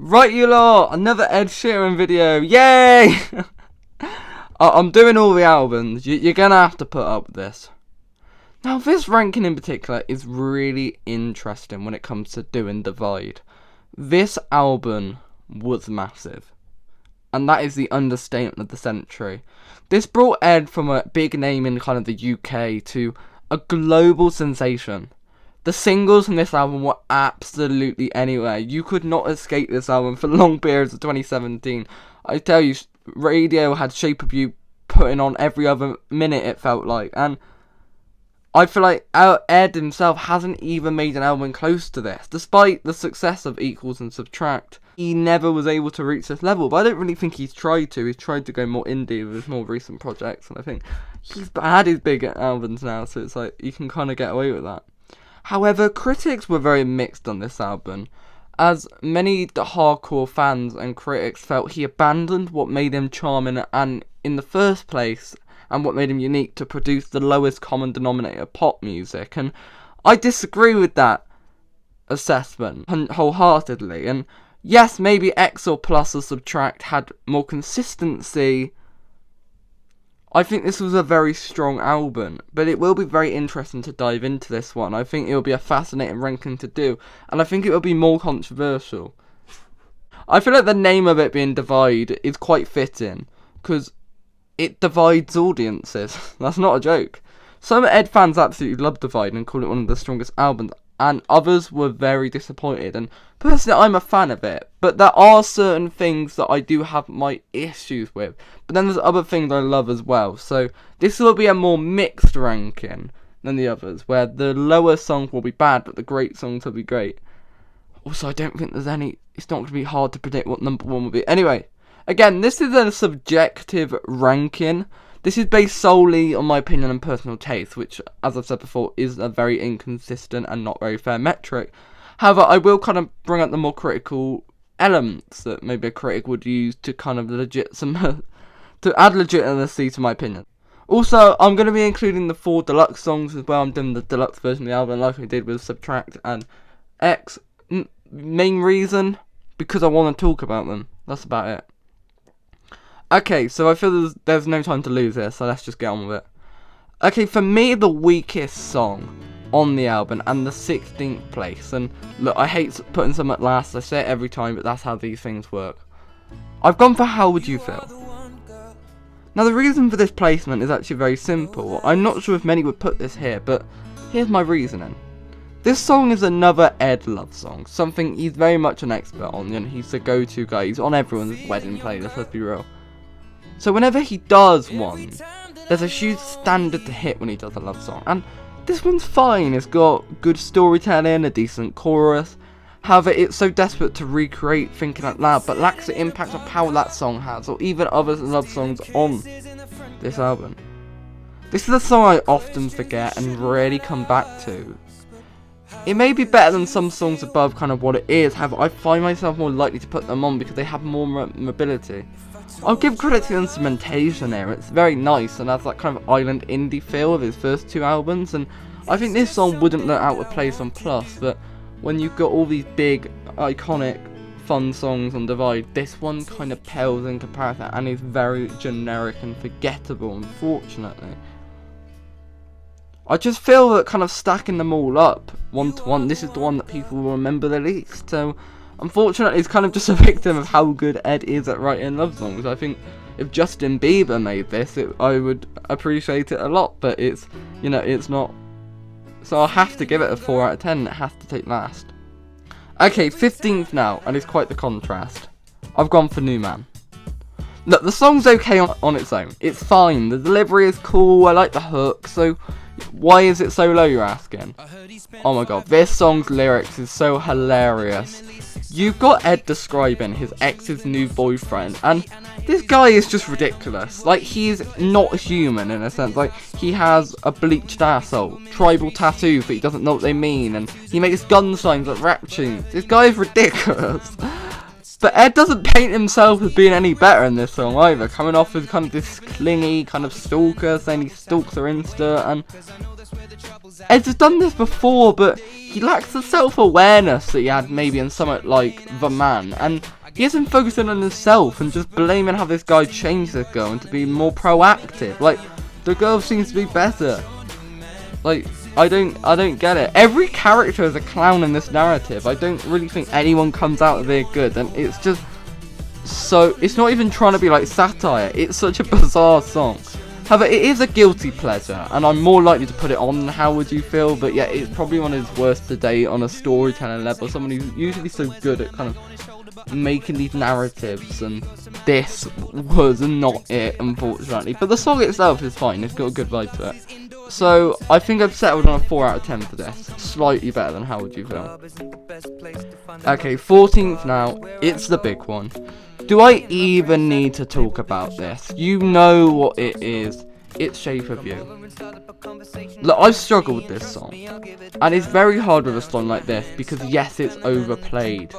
Right, you lot, another Ed Sheeran video, yay! I'm doing all the albums, you're gonna have to put up with this. Now, this ranking in particular is really interesting when it comes to doing Divide. This album was massive, and that is the understatement of the century. This brought Ed from a big name in kind of the UK to a global sensation. The singles from this album were absolutely anywhere. You could not escape this album for long periods of 2017. I tell you, radio had Shape of You putting on every other minute, it felt like. And I feel like Ed himself hasn't even made an album close to this. Despite the success of Equals and Subtract, he never was able to reach this level. But I don't really think he's tried to. He's tried to go more indie with his more recent projects. And I think he's had his big albums now, so it's like you can kind of get away with that. However, critics were very mixed on this album, as many hardcore fans and critics felt he abandoned what made him charming and in the first place, and what made him unique to produce the lowest common denominator of pop music, and I disagree with that assessment wholeheartedly. And yes, maybe X or Plus or Subtract had more consistency. I think this was a very strong album, but it will be very interesting to dive into this one. I think it will be a fascinating ranking to do, and I think it will be more controversial. I feel like the name of it being Divide is quite fitting, because it divides audiences. That's not a joke. Some Ed fans absolutely love Divide and call it one of the strongest albums, and others were very disappointed, and personally I'm a fan of it, but there are certain things that I do have my issues with, but then there's other things I love as well, so this will be a more mixed ranking than the others, where the lower songs will be bad, but the great songs will be great. Also, I don't think there's any, it's not going to be hard to predict what number one will be. Anyway, again, this is a subjective ranking. This is based solely on my opinion and personal taste, which, as I've said before, is a very inconsistent and not very fair metric. However, I will kind of bring up the more critical elements that maybe a critic would use to kind of to add legitimacy to my opinion. Also, I'm going to be including the 4 deluxe songs as well. I'm doing the deluxe version of the album like I did with Subtract and X. Main reason, because I want to talk about them. That's about it. Okay, so I feel there's no time to lose here, so let's just get on with it. Okay, for me, the weakest song on the album and the 16th place, and look, I hate putting some at last, I say it every time, but that's how these things work. I've gone for How Would You Feel. Now, the reason for this placement is actually very simple. I'm not sure if many would put this here, but here's my reasoning. This song is another Ed love song, something he's very much an expert on, and he's the go-to guy. He's on everyone's wedding playlist, let's be real. So whenever he does one, there's a huge standard to hit when he does a love song. And this one's fine, it's got good storytelling, a decent chorus. However, it's so desperate to recreate Thinking Out Loud, but lacks the impact of power that song has, or even other love songs on this album. This is a song I often forget and rarely come back to. It may be better than some songs above kind of what it is, however I find myself more likely to put them on because they have more mobility. I'll give credit to the instrumentation here, it's very nice and has that kind of island indie feel of his first 2 albums, and I think this song wouldn't look out of place on Plus, but when you've got all these big, iconic, fun songs on Divide, this one kind of pales in comparison and is very generic and forgettable, unfortunately. I just feel that kind of stacking them all up, one to one, this is the one that people will remember the least, so unfortunately, it's kind of just a victim of how good Ed is at writing love songs. I think if Justin Bieber made this, I would appreciate it a lot, but it's, you know, it's not. So I'll have to give it a 4 out of 10, it has to take last. Okay, 15th now, and it's quite the contrast. I've gone for New Man. Look, the song's okay on its own. It's fine, the delivery is cool, I like the hook, so why is it so low, you're asking? Oh my god, this song's lyrics is so hilarious. You've got Ed describing his ex's new boyfriend, and this guy is just ridiculous. Like, he's not human in a sense. Like, he has a bleached asshole, tribal tattoos, but he doesn't know what they mean, and he makes gun signs at rap tunes. This guy is ridiculous. But Ed doesn't paint himself as being any better in this song either, coming off as kind of this clingy kind of stalker, saying he stalks her Insta, and Ed's done this before, but he lacks the self-awareness that he had maybe in something like The Man, and he isn't focusing on himself and just blaming how this guy changed this girl and to be more proactive. Like, the girl seems to be better. Like, I don't get it. Every character is a clown in this narrative. I don't really think anyone comes out of it good, and it's just so, it's not even trying to be like satire. It's such a bizarre song. However, it is a guilty pleasure, and I'm more likely to put it on than How Would You Feel, but yeah, it's probably one of his worst to date on a storytelling level. Someone who's usually so good at kind of making these narratives, and this was not it, unfortunately. But the song itself is fine, it's got a good vibe to it. So, I think I've settled on a 4 out of 10 for this. Slightly better than How Would You Feel. Okay, 14th now, it's the big one. Do I even need to talk about this? You know what it is. It's Shape of You. Look, I've struggled with this song. And it's very hard with a song like this because yes, it's overplayed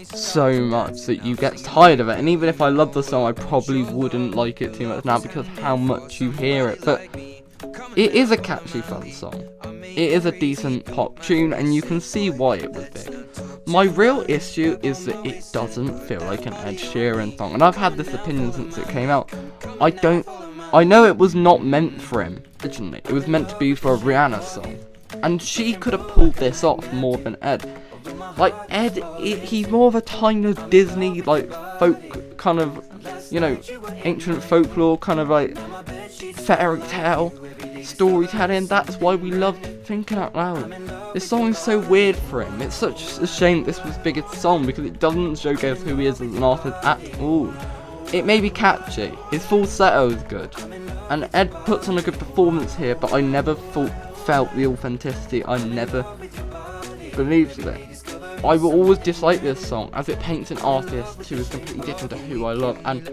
so much that you get tired of it. And even if I love the song, I probably wouldn't like it too much now because of how much you hear it. But it is a catchy, fun song. It is a decent pop tune, and you can see why it was big. My real issue is that it doesn't feel like an Ed Sheeran song, and I've had this opinion since it came out. I know it was not meant for him originally. It was meant to be for a Rihanna song, and she could have pulled this off more than Ed. Like, Ed, he's more of a kind of Disney, like, folk, kind of, you know, ancient folklore, kind of like fairy tale storytelling. That's why we loved Thinking Out Loud. This song is so weird for him. It's such a shame this was his biggest song because it doesn't showcase who he is as an artist at all. It may be catchy, his falsetto is good, and Ed puts on a good performance here, but I never felt the authenticity. I never believed it. I will always dislike this song as it paints an artist who is completely different to who I love, and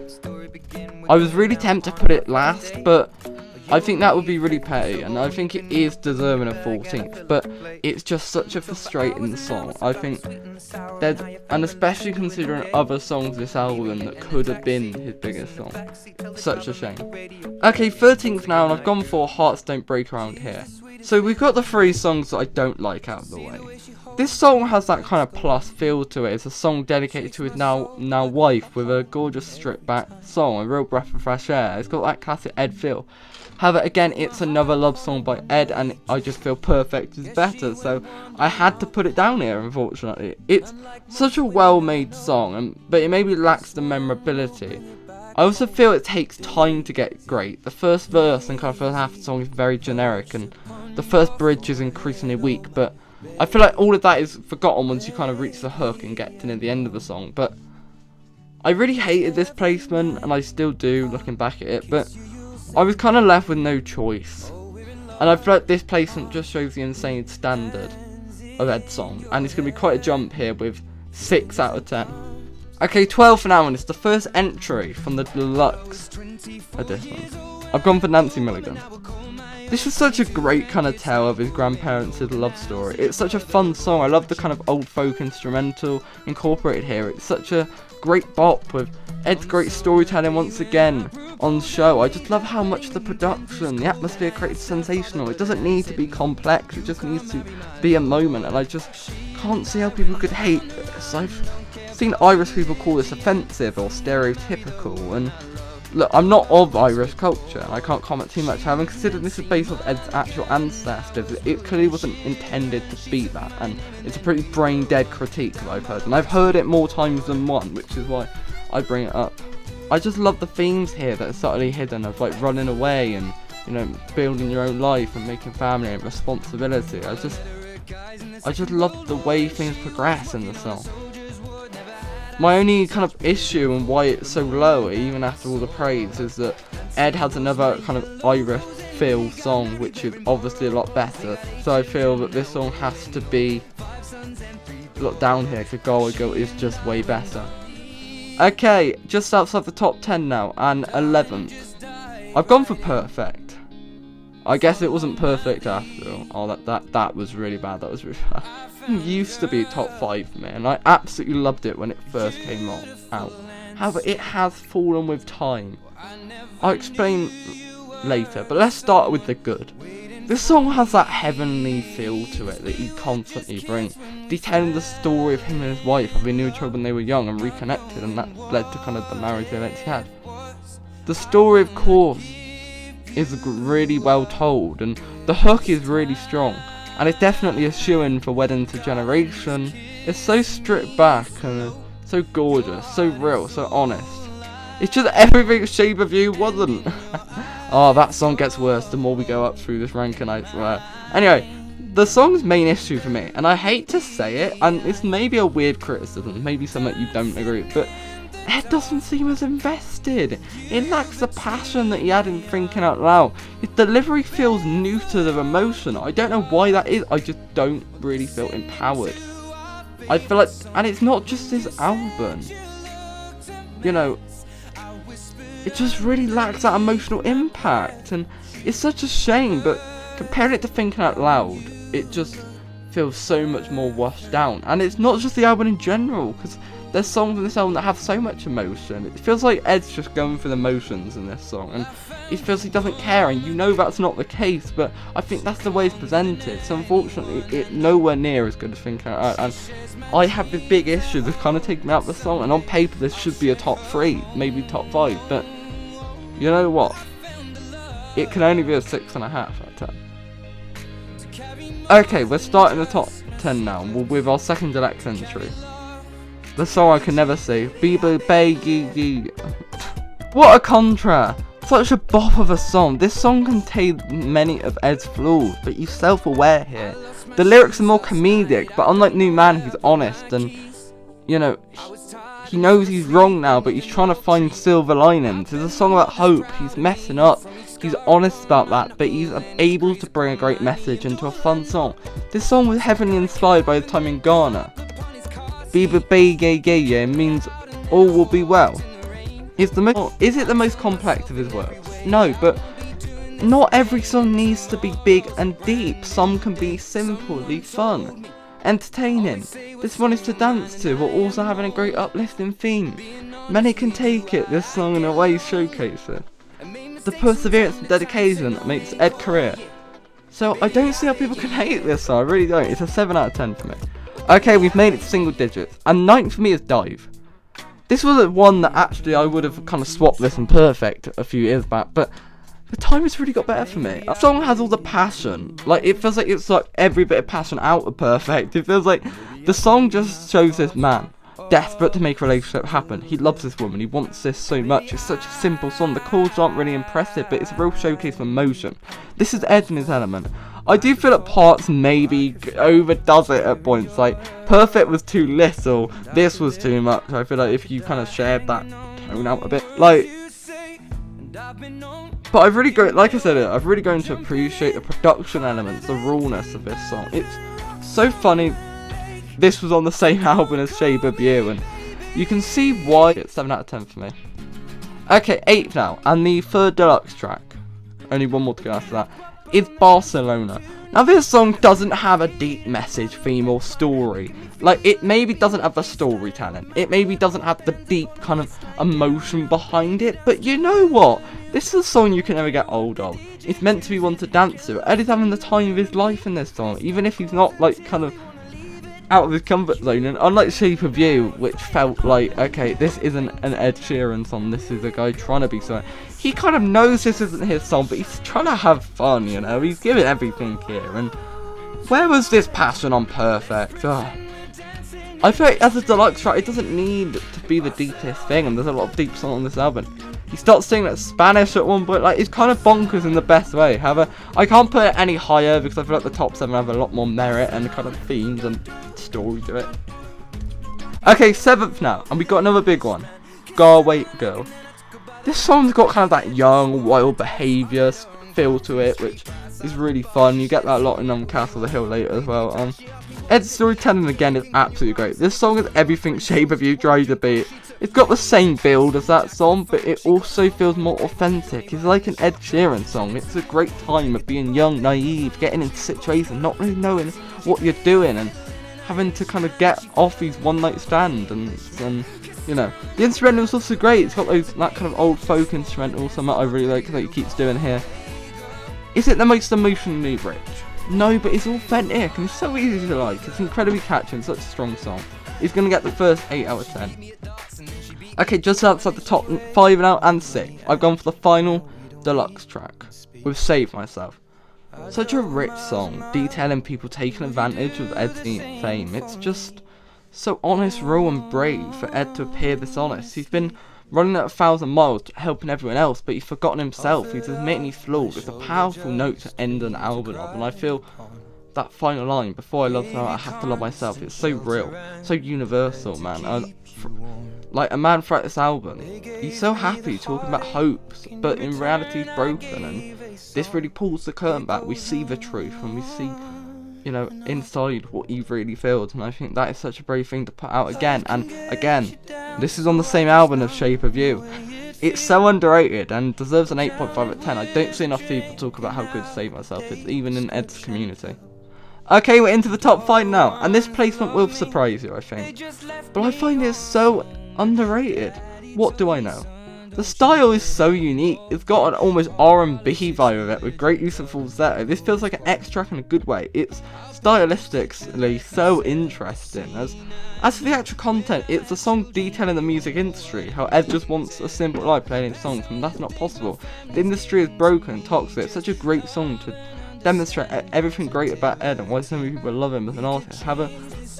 I was really tempted to put it last, but I think that would be really petty, and I think it is deserving of 14th, but it's just such a frustrating song. I think there's, and especially considering other songs this album that could have been his biggest song, such a shame. Okay, 13th now, and I've gone for Hearts Don't Break Around Here. So we've got the 3 songs that I don't like out of the way. This song has that kind of plus feel to it. It's a song dedicated to his now wife with a gorgeous stripped back song, a real breath of fresh air. It's got that classic Ed feel. However, again, it's another love song by Ed, and I just feel Perfect is better, so I had to put it down here, unfortunately. It's such a well-made song, but it maybe lacks the memorability. I also feel it takes time to get great. The first verse and kind of first half of the song is very generic, and the first bridge is increasingly weak, but I feel like all of that is forgotten once you kind of reach the hook and get to near the end of the song. But I really hated this placement, and I still do, looking back at it, but I was kind of left with no choice. And I feel like this placement just shows the insane standard of Ed's song, and it's going to be quite a jump here with 6 out of 10. Okay, 12th now, and it's the first entry from the deluxe edition. I've gone for Nancy Milligan. This is such a great kind of tale of his grandparents' love story. It's such a fun song. I love the kind of old folk instrumental incorporated here. It's such a great bop with Ed's great storytelling once again on the show. I just love how much the production, the atmosphere creates sensational. It doesn't need to be complex. It just needs to be a moment, and I just can't see how people could hate this. I've seen Irish people call this offensive or stereotypical, and look, I'm not of Irish culture, and I can't comment too much. Having considered this is based off Ed's actual ancestors, it clearly wasn't intended to be that, and it's a pretty brain-dead critique that I've heard, and I've heard it more times than one, which is why I bring it up. I just love the themes here that are subtly hidden of like running away and, you know, building your own life and making family and responsibility. I just love the way things progress in the song. My only kind of issue and why it's so low, even after all the praise, is that Ed has another kind of Irish feel song, which is obviously a lot better. So I feel that this song has to be looked down here, because Galway Girl is just way better. Okay, just outside the top 10 now, and 11th. I've gone for Perfect. I guess it wasn't perfect after all. Oh, that was really bad. That was really bad. It used to be top 5 for me, and I absolutely loved it when it first came out. However, it has fallen with time. I'll explain later, but let's start with the good. This song has that heavenly feel to it that he constantly brings. Detailing the story of him and his wife having knew each other when they were young and reconnected, and that led to kind of the marriage events he had. The story, of course, is really well told, and the hook is really strong, and it's definitely a shoo-in for Wedding to Generation. It's so stripped back and so gorgeous, so real, so honest. It's just everything Shape of You wasn't. Oh, that song gets worse the more we go up through this ranking, I swear. Anyway, the song's main issue for me, and I hate to say it, and it's maybe a weird criticism, maybe something you don't agree with, but Ed doesn't seem as invested. It lacks the passion that he had in Thinking Out Loud. His delivery feels neutered of emotion. I don't know why that is, I just don't really feel empowered. I feel like, and it's not just this album, you know, it just really lacks that emotional impact, and it's such a shame, but comparing it to Thinking Out Loud, it just feels so much more washed down. And it's not just the album in general, because there's songs in this album that have so much emotion. It feels like Ed's just going through the motions in this song, and it feels he doesn't care, and you know that's not the case, but I think that's the way it's presented. So unfortunately, it's nowhere near as good as Thinking Out Loud, and I have this big issue that's kind of taking me out of the song, and on paper this should be a top 3, maybe top 5, but you know what? It can only be a 6.5 out of 10. Okay, we're starting the top 10 now with our second deluxe entry. The song I Can Never See. What a contrast! Such a bop of a song. This song contains many of Ed's flaws, but he's self-aware here. The lyrics are more comedic, but unlike New Man, he's honest, and you know, he knows he's wrong now, but he's trying to find silver linings. It's a song about hope. He's messing up. He's honest about that, but he's able to bring a great message into a fun song. This song was heavily inspired by the time in Ghana. It means all will be well. Is it the most complex of his works? No, but not every song needs to be big and deep. Some can be simply fun, entertaining. This one is to dance to, while also having a great uplifting theme. Many can take it, this song in a way showcases the perseverance and dedication that makes Ed career. So I don't see how people can hate this song, I really don't. It's a 7 out of 10 for me. Okay, we've made it to single digits, and 9th for me is Dive. This was one that actually I would have kind of swapped this and Perfect a few years back, but the time has really got better for me. The song has all the passion. Like, it feels like it's like every bit of passion out of Perfect. It feels like the song just shows this man desperate to make a relationship happen. He loves this woman. He wants this so much. It's such a simple song. The chords aren't really impressive, but it's a real showcase of emotion. This is Ed in his element. I do feel that parts maybe overdoes it at points. Like, Perfect was too little. This was too much. I feel like if you kind of shared that tone out a bit, like. But I've really like I said, I've really grown to appreciate the production elements, the rawness of this song. It's so funny. This was on the same album as Shape of You, and you can see why it's 7 out of 10 for me. Okay, 8th now, and the third deluxe track, only one more to go after that, is Barcelona. Now this song doesn't have a deep message, theme, or story. Like, it maybe doesn't have the storytelling, it maybe doesn't have the deep kind of emotion behind it, but you know what? This is a song you can never get old of. It's meant to be one to dance to. Ed is having the time of his life in this song, even if he's not like kind of out of his comfort zone. And unlike Shape of You, which felt like, okay, this isn't an Ed Sheeran song, this is a guy trying to be something. He kind of knows this isn't his song, but he's trying to have fun, you know, he's giving everything here. And where was this passion on Perfect? Oh. I feel like as a deluxe track, it doesn't need to be the deepest thing, and there's a lot of deep songs on this album. He starts singing like Spanish at one point, like, it's kind of bonkers in the best way. However, I can't put it any higher because I feel like the top 7 have a lot more merit and kind of themes and story to it. Okay, 7th now, and we got another big one, Go Away Girl. This song's got kind of that young, wild behaviour feel to it, which is really fun. You get that a lot in Castle the Hill later as well. Ed's storytelling again is absolutely great. This song is everything Shape of You tried to be. It's got the same build as that song, but it also feels more authentic. It's like an Ed Sheeran song. It's a great time of being young, naive, getting into situations, not really knowing what you're doing, and having to kind of get off these one-night stands, and you know, the instrumental's also great. It's got that kind of old folk instrumental, something I really like that he keeps doing here. Is it the most emotionally rich? No, but it's authentic and it's so easy to like. It's incredibly catchy and such a strong song. It's going to get the first 8 out of 10. Okay, just outside the top 5 now and 6, I've gone for the final deluxe track with Save Myself. Such a rich song, detailing people taking advantage of Ed's fame. It's just so honest, raw and brave for Ed to appear this honest. He's been running at 1,000 miles helping everyone else, but he's forgotten himself. He's admitting he's flawed. It's a powerful note to end an album of, and I feel that final line, before I love someone, I have to love myself, it's so real, so universal, man. Like a man throughout this album, he's so happy talking about hopes, but in reality he's broken, and this really pulls the curtain back. We see the truth, and we see, you know, inside what he really feels, and I think that is such a brave thing to put out again and again. This is on the same album as Shape of You. It's so underrated and deserves an 8.5 out of 10. I don't see enough people talk about how good Save Myself is, even in Ed's community. Okay, we're into the top 5 now, and this placement will surprise you, I think. But I find it so underrated. What do I know? The style is so unique. It's got an almost R&B vibe of it, with great use of falsetto. This feels like an X track in a good way. It's stylistically so interesting. As for the actual content, it's a song detailing the music industry, how Ed just wants a simple life playing his songs, and that's not possible. The industry is broken and toxic. It's such a great song to demonstrate everything great about Ed and why so many people love him as an artist. However,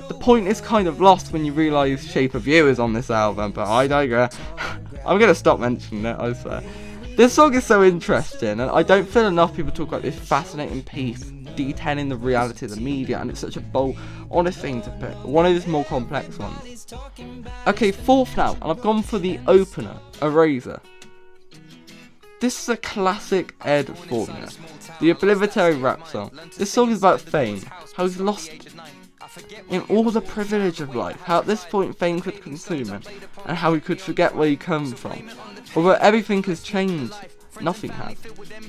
the point is kind of lost when you realise Shape of You is on this album, but I digress. I'm going to stop mentioning it, I swear. This song is so interesting, and I don't feel enough people talk about this fascinating piece detailing the reality of the media, and it's such a bold, honest thing to pick. One of his more complex ones. Okay, 4th now, and I've gone for the opener, Eraser. This is a classic Ed formula. The obligatory rap song. This song is about fame, how he's lost in all the privilege of life, how at this point fame could consume him, and how he could forget where he come from. Although everything has changed, nothing has.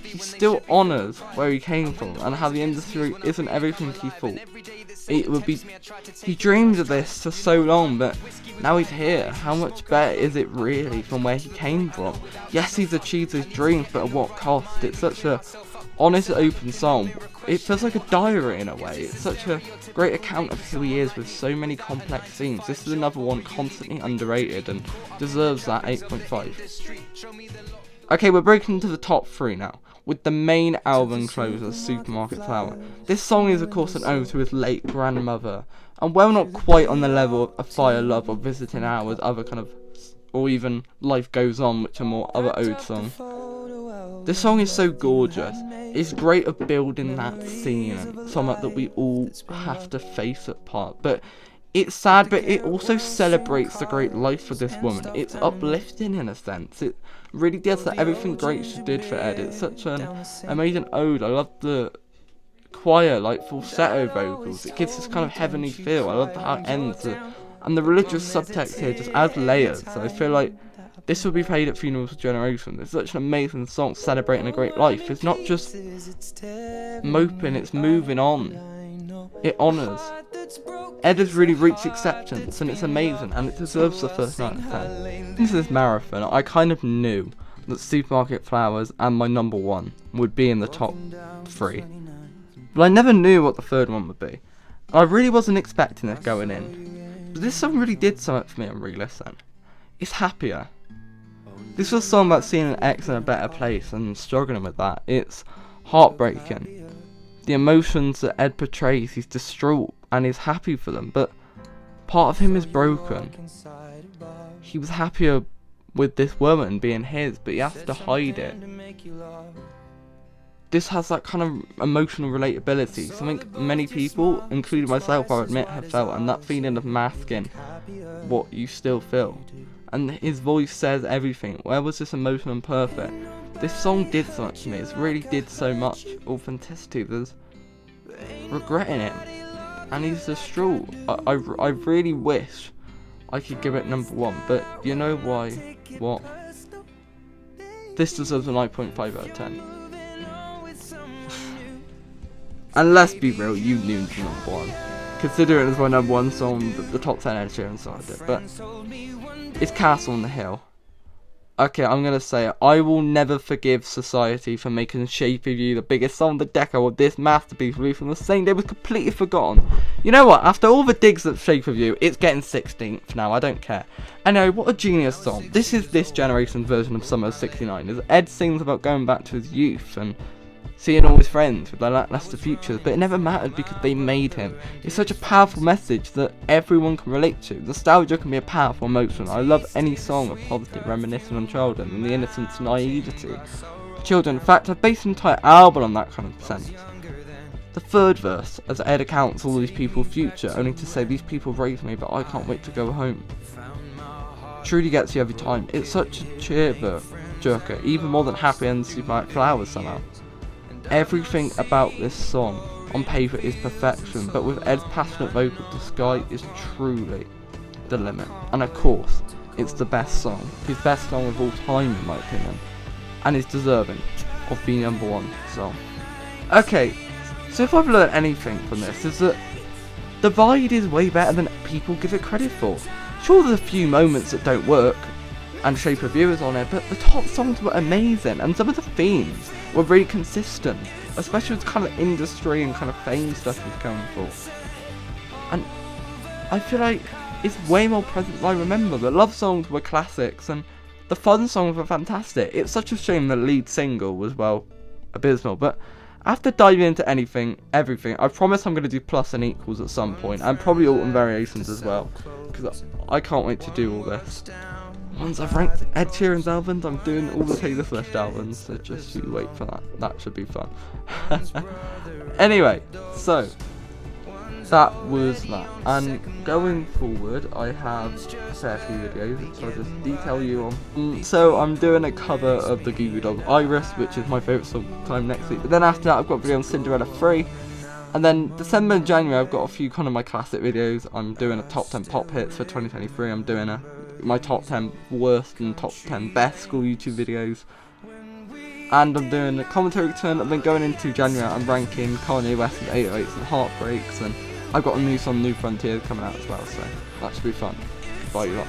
He still honours where he came from, and how the industry isn't everything he thought it would be. He dreamed of this for so long, but now he's here. How much better is it really from where he came from? Yes, he's achieved his dreams, but at what cost? It's such a honest, open song. It feels like a diary in a way. It's such a great account of who he is with so many complex themes. This is another one constantly underrated and deserves that 8.5. Okay, we're breaking into the top 3 now, with the main album closer, Supermarket Flower. This song is of course an ode to his late grandmother, and well, not quite on the level of Fire, Love or Visiting Hours, other kind of, or even Life Goes On, which are more other ode songs. This song is so gorgeous. It's great at building that scene, and something that we all have to face at part. But it's sad, but it also celebrates the great life of this woman. It's uplifting in a sense. It really does that everything great she did for Ed. It's such an amazing ode. I love the choir, like falsetto vocals. It gives this kind of heavenly feel. I love how it ends. And the religious subtext here just adds layers. So I feel like this will be played at funerals for generations. It's such an amazing song celebrating a great life. It's not just moping, it's moving on. It honours. Ed has really reached acceptance, and it's amazing, and it deserves the first 9 out of 10. Into this marathon, I kind of knew that Supermarket Flowers and my number 1 would be in the top 3. But I never knew what the third one would be. I really wasn't expecting it going in. But this song really did something for me on re-listen. It's Happier. This was a song about seeing an ex in a better place and struggling with that. It's heartbreaking. The emotions that Ed portrays, he's distraught and he's happy for them, but part of him is broken. He was happier with this woman being his, but he has to hide it. This has that kind of emotional relatability, something many people, including myself, I admit, have felt, and that feeling of masking what you still feel. And his voice says everything. Where was this emotion and perfect? This song did so much to me. It really did so much authenticity. There's regret in it, and he's distraught. I really wish I could give it number 1, but you know why? What? This deserves a 9.5 out of 10. And let's be real, you knew the number 1. Consider it as my number 1 song, the top 10 Ed Sheeran side it, but it's Castle on the Hill. Okay, I'm gonna say it. I will never forgive society for making Shape of You the biggest song of the decade, or this masterpiece released on the same day was completely forgotten. You know what? After all the digs at Shape of You, it's getting 16th now. I don't care. Anyway, what a genius song. This is this generation's version of Summer of '69. As Ed sings about going back to his youth and seeing all his friends with their lackluster futures, but it never mattered because they made him. It's such a powerful message that everyone can relate to. Nostalgia can be a powerful emotion. I love any song of positive reminiscing on childhood and the innocence and naivety of children. In fact, I've based an entire album on that kind of sense. The third verse, as Ed accounts all these people's future, only to say these people raised me, but I can't wait to go home. Truly gets you every time. It's such a jerker, even more than Happy and Supermarket Flowers somehow. Everything about this song on paper is perfection, but with Ed's passionate vocal, the sky is truly the limit. And of course, it's the best song, his best song of all time in my opinion, and is deserving of being #1 song. Okay, so if I've learned anything from this, is that Divide is way better than people give it credit for. Sure, there's a few moments that don't work, and Shape of You is on it, but the top songs were amazing, and some of the themes were really consistent, especially with the kind of industry and kind of fame stuff he's going for. And I feel like it's way more present than I remember. The love songs were classics, and the fun songs were fantastic. It's such a shame the lead single was, well, abysmal, but after diving into everything, I promise I'm going to do plus and equals at some point, and probably autumn variations as well, because I can't wait to do all this. Once I've ranked Ed Sheeran's albums, I'm doing all the Taylor Swift albums, so just you wait for that. That should be fun. Anyway, so that was that. And going forward, I have a fair few videos, so I'll just detail you on. So I'm doing a cover of the Goo Goo Dolls Iris, which is my favourite song time next week. But then after that, I've got a video on Cinderella 3. And then December and January, I've got a few kind of my classic videos. I'm doing a top 10 pop hits for 2023. I'm doing my top 10 worst and top 10 best school YouTube videos. And I'm doing a commentary return. I've been going into January. I'm ranking Kanye West's 808s and Heartbreaks. And I've got a new song, New Frontier, coming out as well. So that should be fun. Bye, you lot.